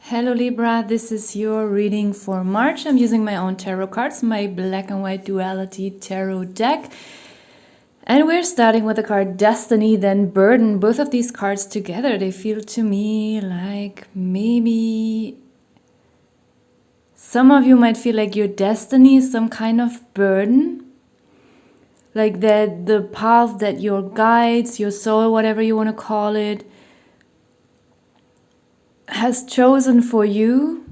Hello Libra, this is your reading for March. I'm using my own tarot cards, my black and white duality tarot deck. And we're starting with the card Destiny, then Burden. Both of these cards together, they feel to me like maybe some of you might feel like your destiny is some kind of burden. Like that the path that your guides, your soul, whatever you want to call it, has chosen for you,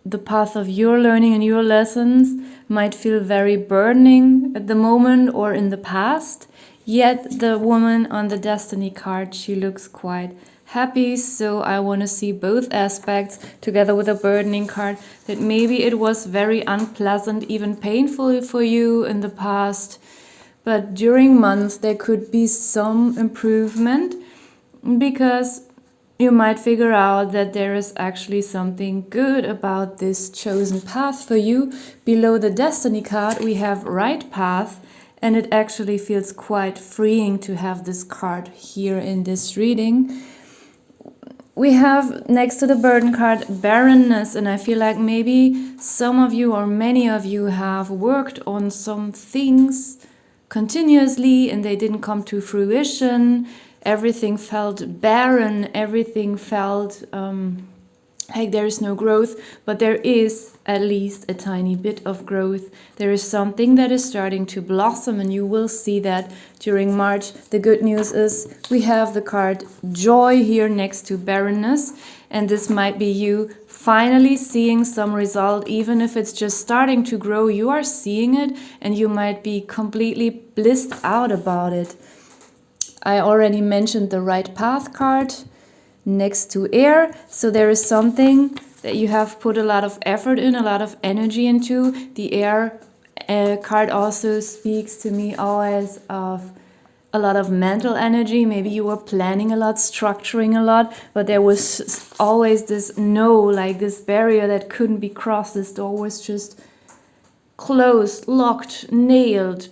the path of your learning and your lessons, might feel very burdening at the moment or in the past. Yet the woman on the Destiny card, she looks quite happy. So I want to see both aspects together with a burdening card, that maybe it was very unpleasant, even painful for you in the past. But during months there could be some improvement, because you might figure out that there is actually something good about this chosen path for you. Below the Destiny card we have Right Path, and it actually feels quite freeing to have this card here in this reading. We have next to the Burden card Barrenness, and I feel like maybe some of you or many of you have worked on some things continuously and they didn't come to fruition. Everything felt barren, everything felt like there is no growth, but there is at least a tiny bit of growth. There is something that is starting to blossom, and you will see that during March. The good news is we have the card Joy here next to Barrenness, and this might be you finally seeing some result. Even if it's just starting to grow, you are seeing it, and you might be completely blissed out about it. I already mentioned the Right Path card next to Air, so there is something that you have put a lot of effort in, a lot of energy into. The Air card also speaks to me always of a lot of mental energy. Maybe you were planning a lot, structuring a lot, but there was always this no, like this barrier that couldn't be crossed. This door was just closed, locked, nailed,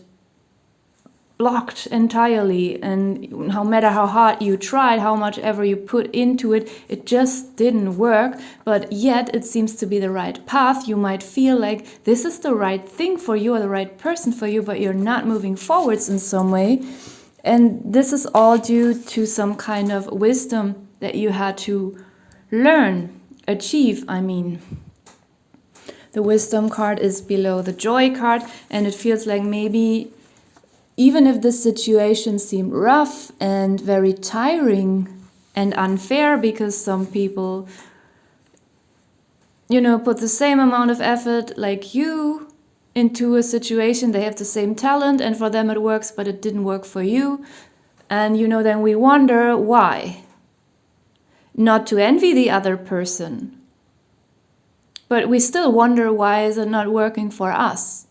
blocked entirely, and no matter how hard you tried, how much ever you put into it, it just didn't work. But yet it seems to be the right path. You might feel like this is the right thing for you or the right person for you, but you're not moving forwards in some way. And this is all due to some kind of wisdom that you had to learn, achieve, I mean. The Wisdom card is below the Joy card, and it feels like maybe even if the situation seemed rough and very tiring and unfair, because some people, put the same amount of effort like you into a situation, they have the same talent, and for them it works, but it didn't work for you. And then we wonder why. Not to envy the other person, but we still wonder, why is it not working for us?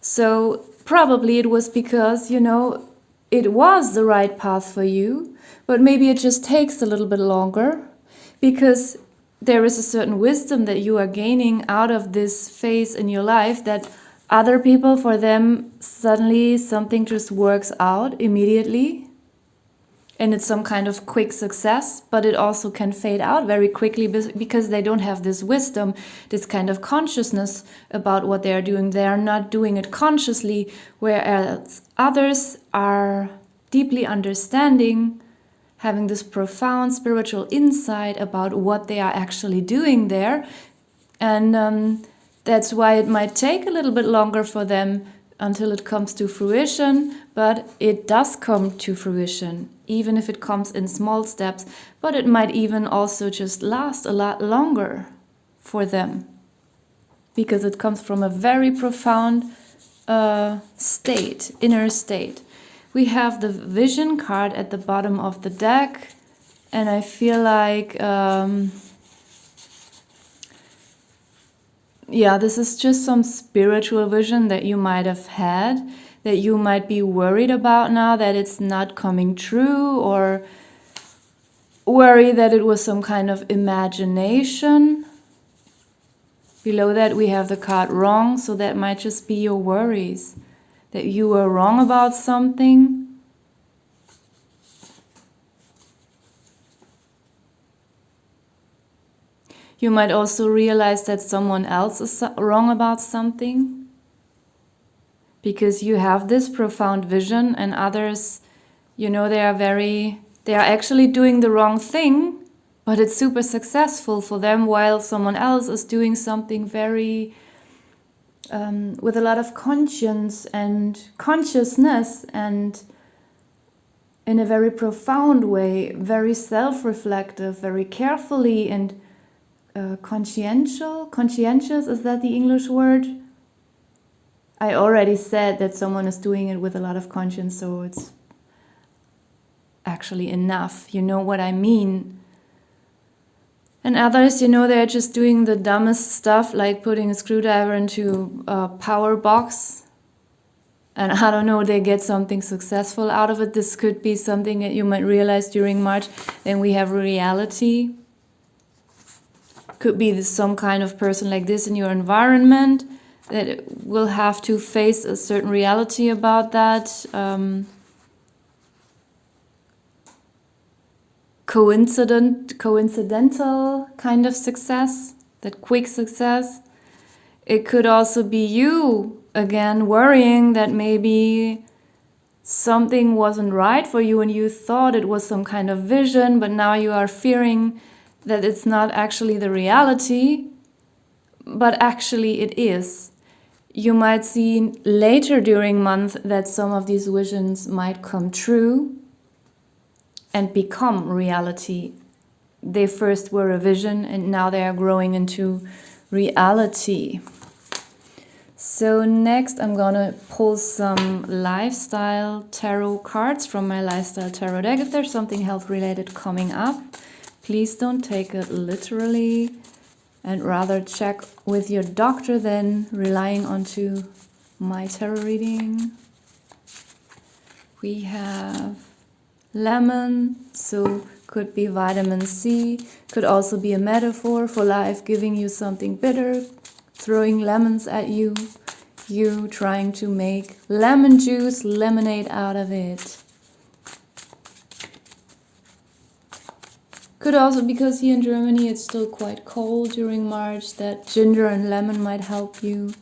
So probably it was because, it was the right path for you, but maybe it just takes a little bit longer, because there is a certain wisdom that you are gaining out of this phase in your life, that other people, for them, suddenly something just works out immediately. And it's some kind of quick success, but it also can fade out very quickly because they don't have this wisdom, this kind of consciousness about what they are doing. They are not doing it consciously, whereas others are deeply understanding, having this profound spiritual insight about what they are actually doing there. And that's why it might take a little bit longer for them until it comes to fruition, but it does come to fruition, even if it comes in small steps. But it might even also just last a lot longer for them, because it comes from a very profound state, inner state. We have the Vision card at the bottom of the deck, and I feel like this is just some spiritual vision that you might have had, that you might be worried about now that it's not coming true, or worry that it was some kind of imagination. Below that we have the card Wrong, so that might just be your worries, that you were wrong about something. You might also realize that someone else is wrong about something, because you have this profound vision, and others, you know, they are actually doing the wrong thing, but it's super successful for them, while someone else is doing something very with a lot of conscience and consciousness, and in a very profound way, very self-reflective, very carefully and conscientious, is that the English word? I already said that someone is doing it with a lot of conscience, so it's actually enough. You know what I mean. And others, you know, they're just doing the dumbest stuff, like putting a screwdriver into a power box. And I don't know, they get something successful out of it. This could be something that you might realize during March. Then we have reality. Could be some kind of person like this in your environment that will have to face a certain reality about that. Coincidental kind of success, that quick success. It could also be you, again, worrying that maybe something wasn't right for you and you thought it was some kind of vision, but now you are fearing that it's not actually the reality, but actually it is. You might see later during month that some of these visions might come true and become reality. They first were a vision and now they are growing into reality. So next I'm gonna pull some lifestyle tarot cards from my lifestyle tarot deck. If there's something health related coming up, please don't take it literally, and rather check with your doctor than relying onto my tarot reading. We have lemon, so could be vitamin C, could also be a metaphor for life giving you something bitter, throwing lemons at you, you trying to make lemon juice, lemonade out of it. Could also, because here in Germany it's still quite cold during March, that ginger and lemon might help you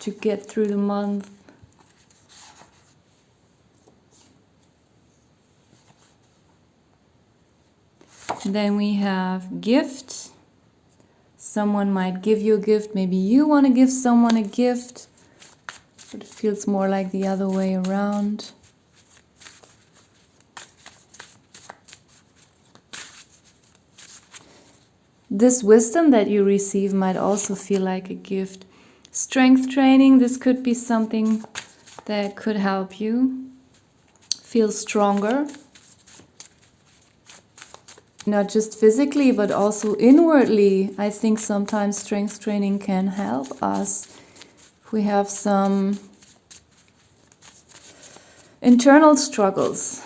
to get through the month. Then we have gift. Someone might give you a gift, maybe you want to give someone a gift, but it feels more like the other way around. This wisdom that you receive might also feel like a gift. Strength training, this could be something that could help you feel stronger. Not just physically, but also inwardly. I think sometimes strength training can help us. If we have some internal struggles.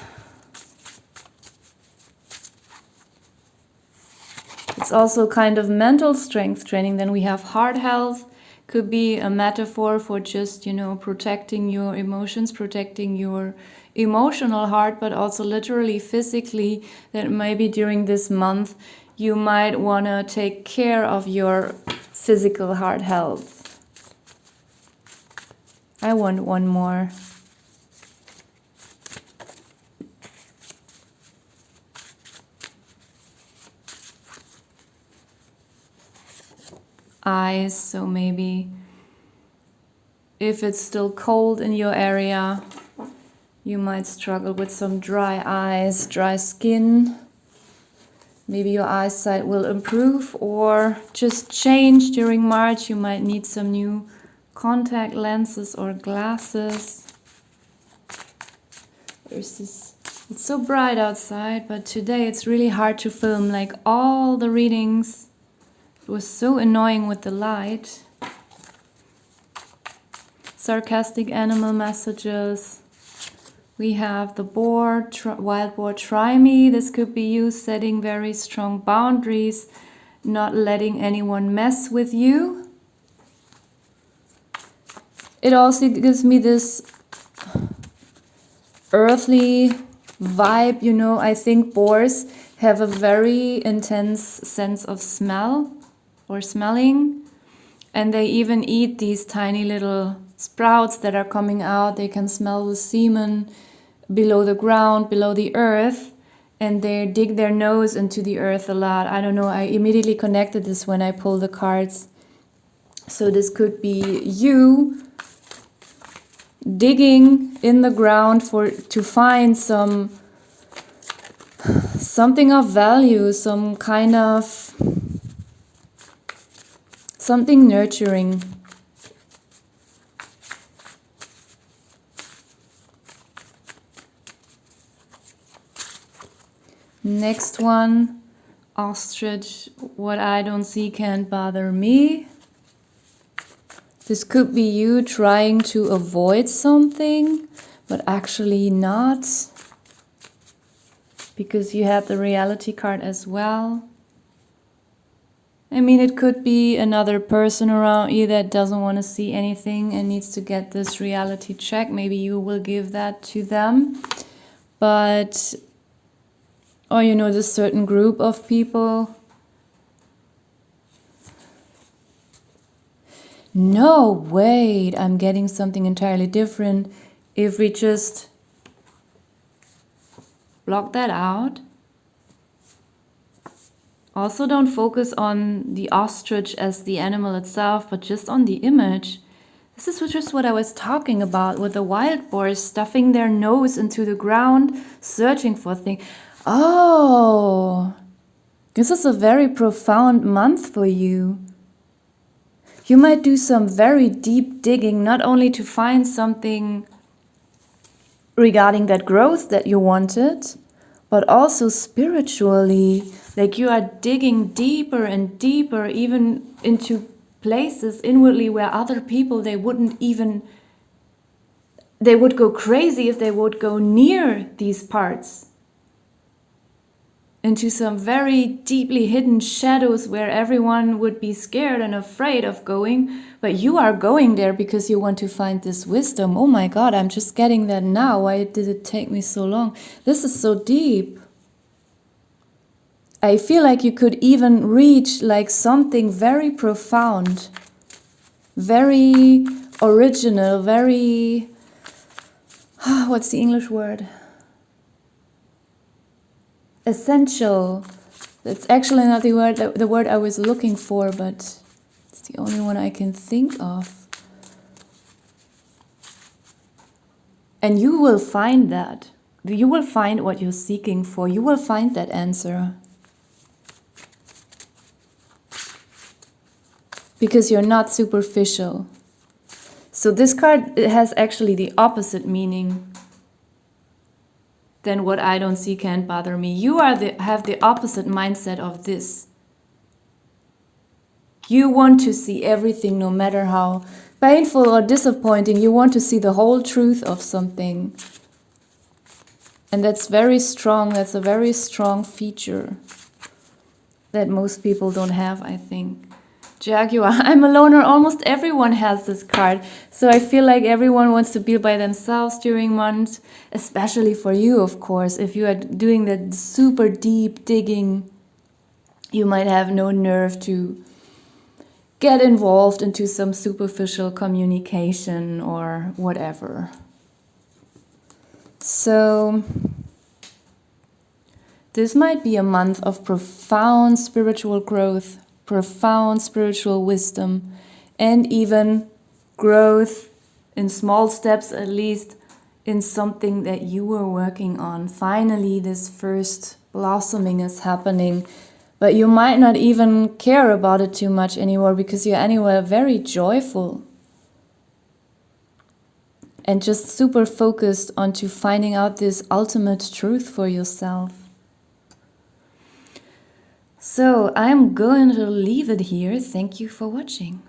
It's also kind of mental strength training. Then we have heart health. Could be a metaphor for just, you know, protecting your emotions, protecting your emotional heart, but also literally physically, that maybe during this month you might want to take care of your physical heart health. I want one more. Eyes, so maybe if it's still cold in your area, you might struggle with some dry eyes, dry skin. Maybe your eyesight will improve or just change during March. You might need some new contact lenses or glasses. It's so bright outside, but today it's really hard to film. Like all the readings, it was so annoying with the light. Sarcastic animal messages. We have the boar, wild boar, try me. This could be you setting very strong boundaries, not letting anyone mess with you. It also gives me this earthly vibe, you know. I think boars have a very intense sense of smell. or smelling. And they even eat these tiny little sprouts that are coming out. They can smell the semen below the ground, below the earth. And they dig their nose into the earth a lot. I don't know, I immediately connected this when I pulled the cards. So this could be you digging in the ground to find something of value, some kind of something nurturing. Next one, ostrich, what I don't see can't bother me. This could be you trying to avoid something, but actually not, because you have the reality card as well. I mean, it could be another person around you that doesn't want to see anything and needs to get this reality check. Maybe you will give that to them. But, or you know, this certain group of people. No, wait, I'm getting something entirely different. If we just block that out. Also, don't focus on the ostrich as the animal itself, but just on the image. This is just what I was talking about with the wild boars stuffing their nose into the ground, searching for things. Oh, this is a very profound month for you. You might do some very deep digging, not only to find something regarding that growth that you wanted, but also spiritually. Like you are digging deeper and deeper, even into places inwardly where other people, they would go crazy if they would go near these parts. Into some very deeply hidden shadows where everyone would be scared and afraid of going, but you are going there because you want to find this wisdom. Oh my God, I'm just getting that now. Why did it take me so long? This is so deep. I feel like you could even reach like something very profound, very original, very, what's the English word? Essential. That's actually not the word I was looking for, but it's the only one I can think of. And you will find that. You will find what you're seeking for. You will find that answer. Because you're not superficial. So this card, it has actually the opposite meaning than what I don't see can't bother me. You have the opposite mindset of this. You want to see everything, no matter how painful or disappointing. You want to see the whole truth of something. And that's very strong. That's a very strong feature that most people don't have, I think. Jaguar, I'm a loner. Almost everyone has this card. So I feel like everyone wants to be by themselves during months, especially for you, of course. If you are doing that super deep digging, you might have no nerve to get involved into some superficial communication or whatever. So this might be a month of profound spiritual growth, profound spiritual wisdom, and even growth in small steps, at least in something that you were working on. Finally, this first blossoming is happening, but you might not even care about it too much anymore because you're anyway very joyful and just super focused onto finding out this ultimate truth for yourself. So I'm going to leave it here. Thank you for watching.